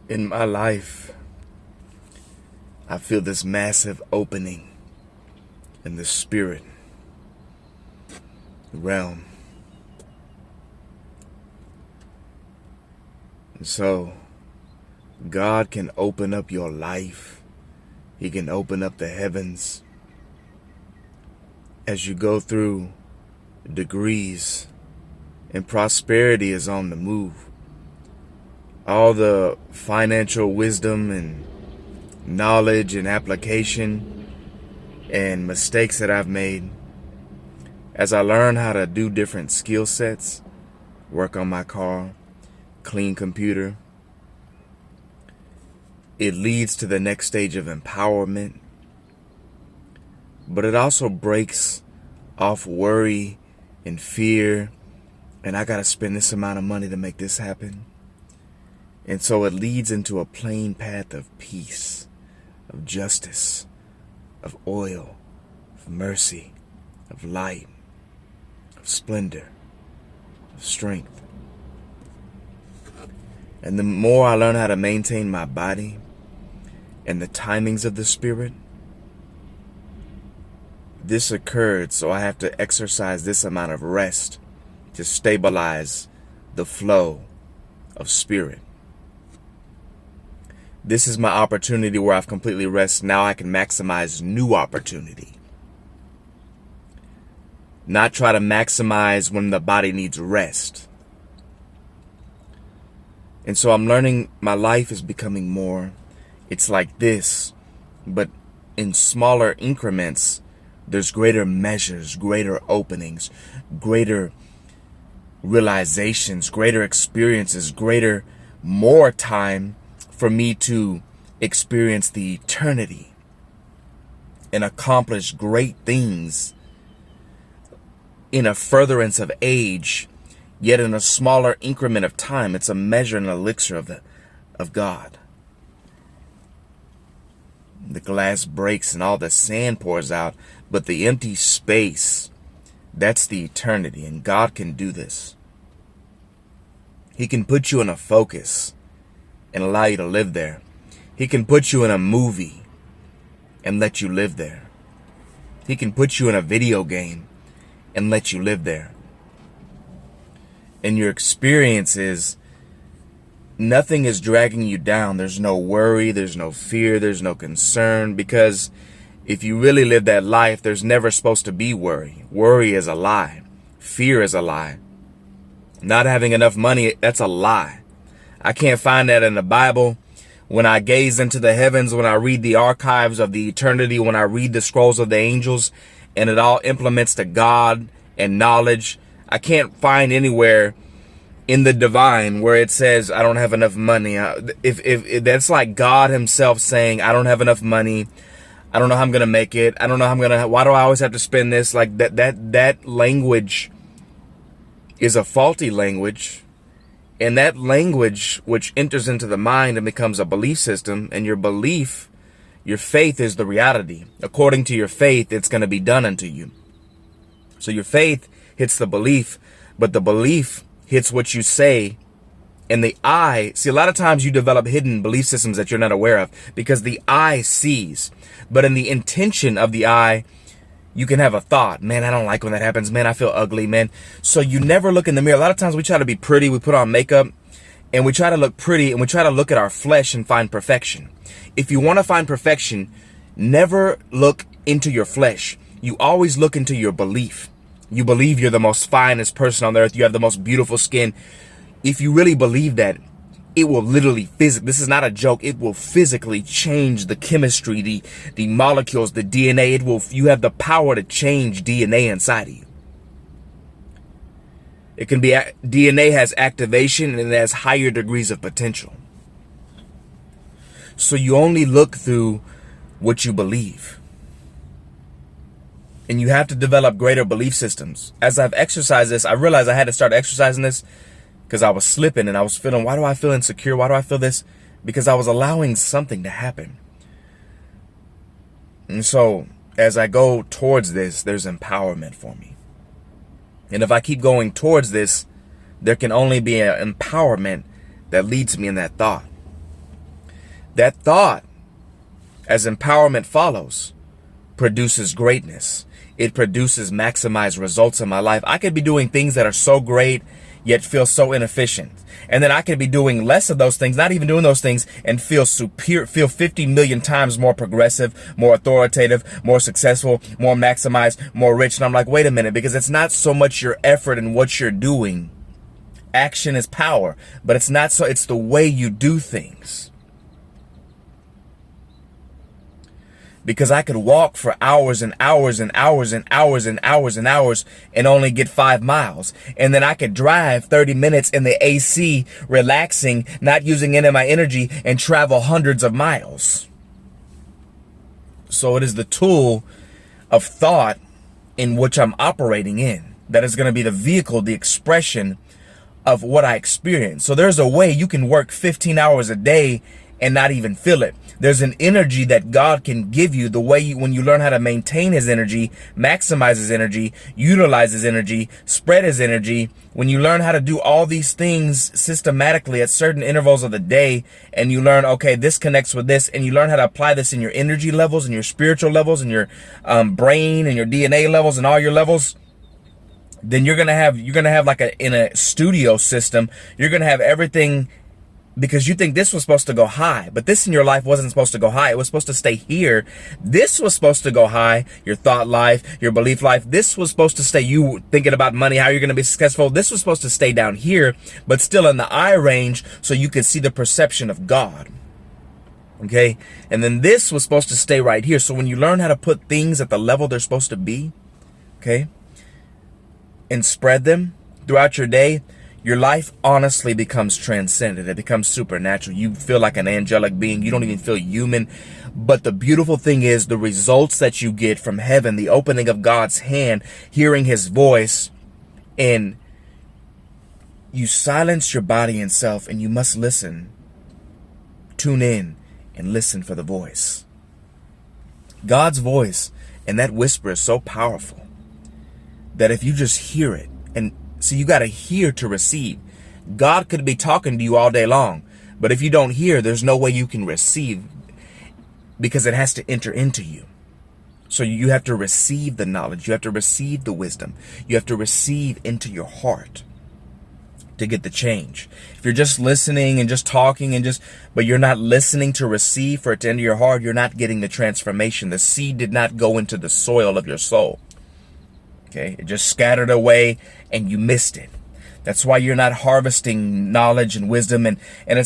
In my life, I feel this massive opening in the spirit realm. And so, God can open up your life. He can open up the heavens as you go through degrees, and prosperity is on the move. All the financial wisdom and knowledge and application and mistakes that I've made, as I learn how to do different skill sets, work on my car, clean computer, it leads to the next stage of empowerment. But it also breaks off worry and fear, and I gotta spend this amount of money to make this happen. And so it leads into a plain path of peace, of justice, of oil, of mercy, of light, of splendor, of strength. And the more I learn how to maintain my body and the timings of the Spirit, this occurred, so I have to exercise this amount of rest to stabilize the flow of Spirit. This is my opportunity where I've completely rested. Now I can maximize new opportunity. Not try to maximize when the body needs rest. And so I'm learning my life is becoming more, it's like this, but in smaller increments. There's greater measures, greater openings, greater realizations, greater experiences, more time for me to experience the eternity and accomplish great things in a furtherance of age, yet in a smaller increment of time. It's a measure and elixir of God. The glass breaks and all the sand pours out, but the empty space, that's the eternity, and God can do this. He can put you in a focus and allow you to live there. He can put you in a movie and let you live there. He can put you in a video game and let you live there. And your experience is, nothing is dragging you down. There's no worry, there's no fear, there's no concern, because if you really live that life, there's never supposed to be worry. Worry is a lie. Fear is a lie. Not having enough money, that's a lie. I can't find that in the Bible. When I gaze into the heavens, when I read the archives of the eternity, when I read the scrolls of the angels, and it all implements to God and knowledge, I can't find anywhere in the divine where it says I don't have enough money. If that's like God himself saying, I don't have enough money, I don't know how I'm gonna make it, I don't know how I'm gonna, why do I always have to spend this? Like that language is a faulty language. And that language, which enters into the mind and becomes a belief system, and your belief, your faith is the reality. According to your faith, it's going to be done unto you. So your faith hits the belief, but the belief hits what you say. And the eye, see, a lot of times you develop hidden belief systems that you're not aware of because the eye sees. But in the intention of the eye, you can have a thought, man, I don't like when that happens. Man, I feel ugly, man. So you never look in the mirror. A lot of times we try to be pretty. We put on makeup and we try to look pretty and we try to look at our flesh and find perfection. If you want to find perfection, never look into your flesh. You always look into your belief. You believe you're the most finest person on the earth. You have the most beautiful skin. If you really believe that, it will literally physically, this is not a joke, it will physically change the chemistry, the molecules, the DNA. You have the power to change DNA inside of you. It can be, DNA has activation and it has higher degrees of potential. So you only look through what you believe. And you have to develop greater belief systems. As I've exercised this, I realized I had to start exercising this because I was slipping and I was feeling, why do I feel insecure? Why do I feel this? Because I was allowing something to happen. And so as I go towards this, there's empowerment for me. And if I keep going towards this, there can only be an empowerment that leads me in that thought. That thought, as empowerment follows, produces greatness. It produces maximized results in my life. I could be doing things that are so great, yet feel so inefficient. And then I could be doing less of those things, not even doing those things, and feel superior, feel 50 million times more progressive, more authoritative, more successful, more maximized, more rich. And I'm like, wait a minute, because it's not so much your effort and what you're doing. Action is power, but it's not so, it's the way you do things. Because I could walk for hours and hours and hours and hours and hours and hours and only get 5 miles. And then I could drive 30 minutes in the AC, relaxing, not using any of my energy, and travel hundreds of miles. So it is the tool of thought in which I'm operating in that is going to be the vehicle, the expression of what I experience. So there's a way you can work 15 hours a day and not even feel it. There's an energy that God can give you the way when you learn how to maintain his energy, maximize his energy, utilize his energy, spread his energy. When you learn how to do all these things systematically at certain intervals of the day, and you learn, okay, this connects with this, and you learn how to apply this in your energy levels and your spiritual levels and your brain and your DNA levels and all your levels, then you're going to have like in a studio system, you're going to have everything. Because you think this was supposed to go high, but this in your life wasn't supposed to go high. It was supposed to stay here. This was supposed to go high. Your thought life, your belief life. This was supposed to stay, you thinking about money, how you're going to be successful. This was supposed to stay down here, but still in the eye range so you could see the perception of God. Okay. And then this was supposed to stay right here. So when you learn how to put things at the level they're supposed to be, okay, and spread them throughout your day, your life honestly becomes transcendent. It becomes supernatural. You feel like an angelic being. You don't even feel human. But the beautiful thing is the results that you get from heaven, the opening of God's hand, hearing his voice, and you silence your body and self, and you must listen. Tune in and listen for the voice. God's voice and that whisper is so powerful that if you just hear it, and see, you got to hear to receive. God could be talking to you all day long, but if you don't hear, there's no way you can receive, because it has to enter into you. So you have to receive the knowledge. You have to receive the wisdom. You have to receive into your heart to get the change. If you're just listening and just talking but you're not listening to receive for it to enter your heart, you're not getting the transformation. The seed did not go into the soil of your soul. Okay, it just scattered away and you missed it. That's why you're not harvesting knowledge and wisdom. And it's